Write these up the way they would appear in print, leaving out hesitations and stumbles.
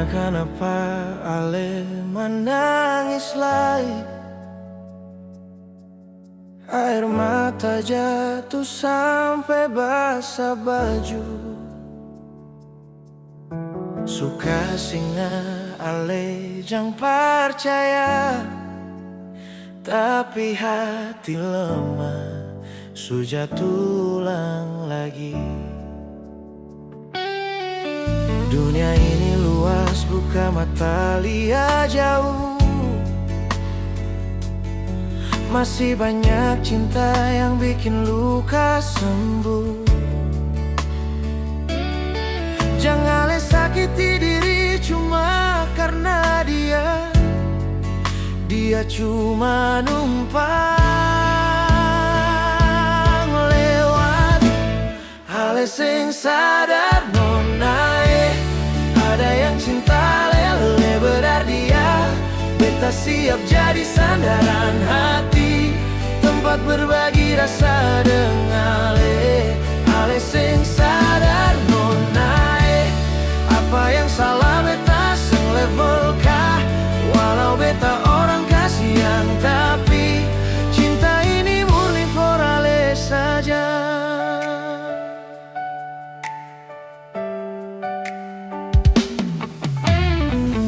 Kenapa Ale menangis lagi? Air mata jatuh sampai basah baju. Suka singa Ale jang percaya, tapi hati lemah sudah tulang lagi. Dunia ini luas, buka mata lihat jauh. Masih banyak cinta yang bikin luka sembuh. Jangan sakiti diri cuma karena dia cuma numpang lewat. Ale sing sadar nonai, ada yang cinta lele berardia. Beta siap jadi sandaran hati, tempat berbagi rasa dengan Ale. Ale sing sadar nonai, apa yang salah beta sing level kah? Walau beta orang kasihan, tapi cinta ini murni for Ale saja.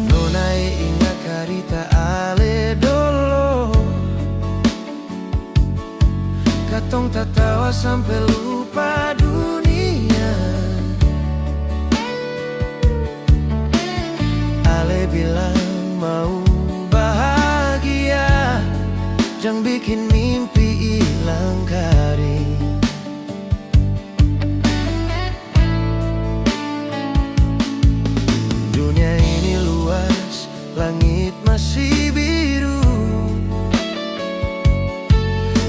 Nonai ingat karita Ale dolo, katong tertawa sampai lupa dunia. Ale bilang mau bahagia, jangan bikin mimpi hilang kari. Dunia ini luas, langit masih biru.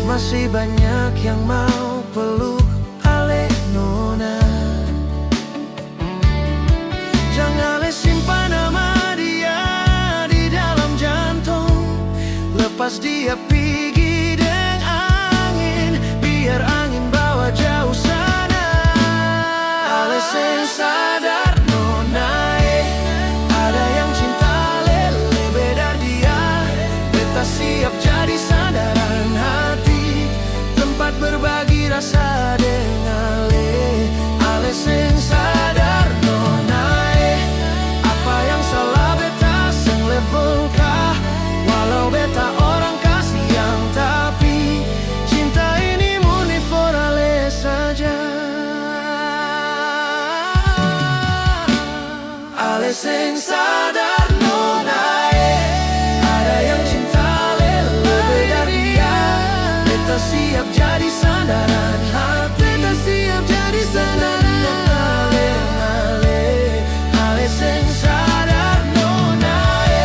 Masih banyak yang mau peluk Ale nona. Jangan Ale simpan nama dia di dalam jantung. Lepas dia pergi dengan angin, biar angin bawa jauh sana. Ale sing sadar nonai, ada yang cinta lele beda dia. Beta siap jadi sandaran hati, tempat berbagi rasa dengan Ale. Ale sing sadar nonai, apa yang salah beta sing level kah? Walau beta orang kasihan, tapi cinta ini murni for Ale saja. Ale sing sadar nonai, ada yang cinta lele beda dia. Beta siap jadi sandaran hati, beta siap jadi sandaran Ale. Ale sing sadar nonai,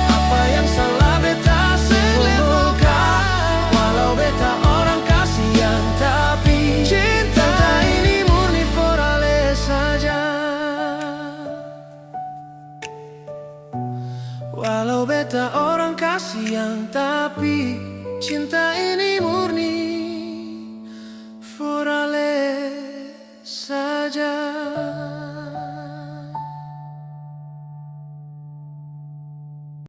apa yang salah beta sing level kah? Walau beta orang kasihan, tapi cinta ini murni for Ale saja. Walau beta orang kasihan, tapi cinta ini